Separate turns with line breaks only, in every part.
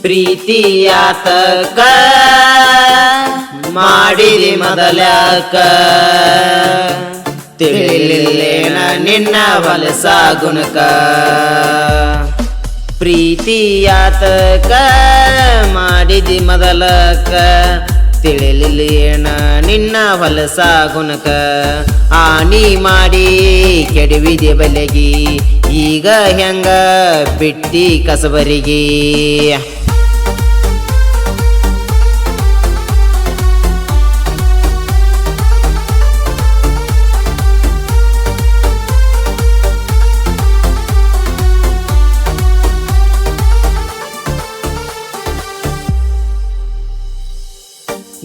ಪ್ರೀತಿಯಾತಕ ಮಾಡಿದಿ ಮೊದಲ್ಯಾಕ ತಿಳಿಲಿಲ್ಲೇನ ನಿನ್ನ ಹೊಲಸ ಗುಣಕ ಪ್ರೀತಿಯಾತಕ ಮಾಡಿದಿ ಮೊದಲಕ ತಿಳಿಲಿಲ್ಲೇನ ನಿನ್ನ ಹೊಲಸ ಗುಣಕ ಆನಿ ಮಾಡಿ ಕೆಡವಿದೆ ಬಲೆಗಿ ಈಗ ಹೆಂಗ ಬಿಟ್ಟಿ ಕಸಬರಿಗೆ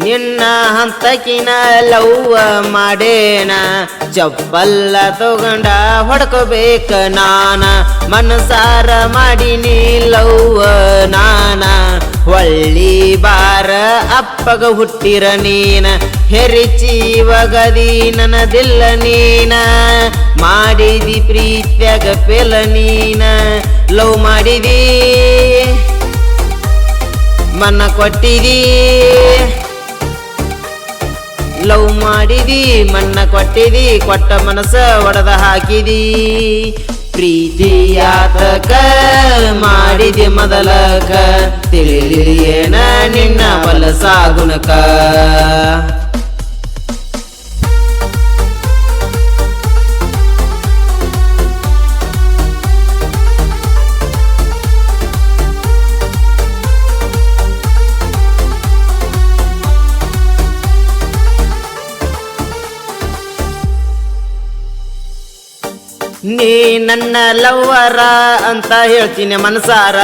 ನಿನ್ನ ಹಂತಕಿನ ಲವ್ವ ಮಾಡೇನ ಚಪ್ಪಲ್ಲ ತಗೊಂಡ ಹೊಡ್ಕೋಬೇಕ ನಾನ ಮನಸಾರ ಮಾಡಿನಿ ಲವ್ವ ನಾನ ಒಳ್ಳಿ ಬಾರ ಅಪ್ಪಗ ಹುಟ್ಟಿರ ನೀನ ಹೆರಿಚೀವಗದಿ ನನದಿಲ್ಲ ನೀನ ಮಾಡಿದಿ ಪ್ರೀತ್ಯಾಗ ಪೆಲ ನೀನ ಲವ್ ಮಾಡಿದಿ ಮನ ಕೊಟ್ಟಿದಿ ಲವ್ ಮಾಡಿದಿ ಮಣ್ಣ ಕೊಟ್ಟಿದಿ ಕೊಟ್ಟ ಮನಸ್ಸ ಒಡೆದ ಹಾಕಿದಿ ಪ್ರೀತಿಯಾತಕ ಮಾಡಿದಿ ಮೊದಲಕ ತಿಳಿಲಿಯೇನ ನಿನ್ನ ಹೊಲಸ ಗುಣಕ ನೀ ನನ್ನ ಲವ್ವರ ಅಂತ ಹೇಳ್ತೀನಿ ಮನಸಾರ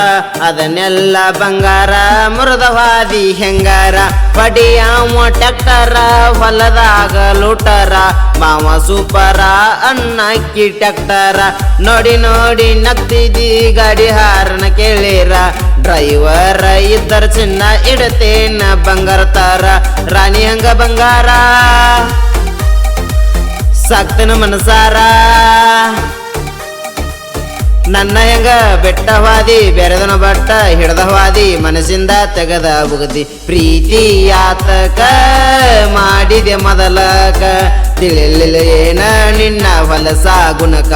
ಅದನ್ನೆಲ್ಲ ಬಂಗಾರ ಮುರಿದವಾದಿ ಹೆಂಗಾರ ಪಡಿಯಾವ ಟ್ಯಾಕ್ಟರ ಹೊಲದಾಗ ಲೂಟರ ಮಾವ ಸೂಪರ ಅನ್ನಕ್ಕಿ ಟ್ಯಾಕ್ಟರ ನೋಡಿ ನೋಡಿ ನಗ್ತಿದಿ ಗಾಡಿ ಹಾರನ ಕೇಳಿರ ಡ್ರೈವರ್ ಇದ್ದರ ಚಿನ್ನ ಇಡತೇನ ಬಂಗಾರ ತರ ರಾಣಿ ಹಂಗ ಬಂಗಾರ ಸಾಕ್ತನ ಮನಸಾರ ನನ್ನ ಹೆಂಗ ಬೆಟ್ಟವಾದಿ ಬೆರೆದನ ಬಟ್ಟ ಹಿಡ್ದವಾದಿ ಮನಸ್ಸಿಂದ ತೆಗದ ಬುಗದಿ ಪ್ರೀತಿಯಾತಕ ಮಾಡಿದೆ ಮೊದಲಕ ತಿಳಿಲಿಲ್ಲ ಏನ ನಿನ್ನ ಹೊಲಸ ಗುಣಕ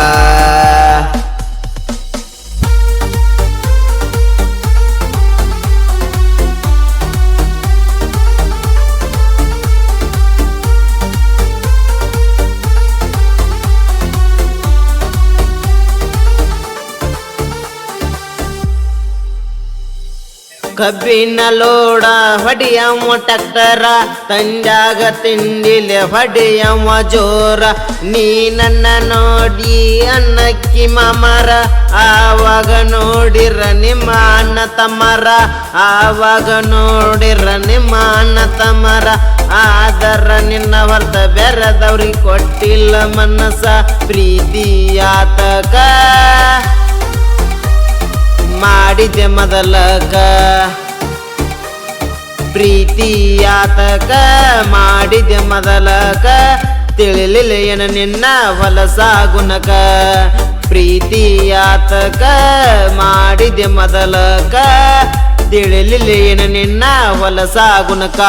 ಕಬ್ಬಿನ ಲೋಡ ಹೊಡಿಯವ ಟ್ಯಾಕ್ಟರ ತಂಜಾಗ ತಿಂಡಿಲೆ ಹೊಡಿಯವ ಜೋರ ನೀ ನನ್ನ ನೋಡಿ ಅನ್ನಕ್ಕಿ ಮಾಮರ ಆವಾಗ ನೋಡಿರ ನಿಮ್ಮ ಅಣ್ಣ ತಮ್ಮರ ಆವಾಗ ನೋಡಿರ ನಿಮ್ಮ ಅಣ್ಣ ತಮ್ಮರ ಆದರ ನಿನ್ನ ಹೊರತ ಬೆರೆದವ್ರಿಗೆ ಕೊಟ್ಟಿಲ್ಲ ಮನಸ ಪ್ರೀತಿಯಾತಕ ಮಾಡಿದೆ ಮೊದಲಕ ಪ್ರೀತಿಯಾತಕ ಮಾಡಿದೆ ಮೊದಲಕ ತಿಳಿಲಿಲ್ಲ ಏನ ನಿನ್ನ ಹೊಲಸ ಗುಣಕ ಪ್ರೀತಿಯಾತಕ ಮಾಡಿದೆ ಮೊದಲಕ ತಿಳಿಲಿಲ್ಲ ಏನ ನಿನ್ನ ಹೊಲಸ ಗುಣಕ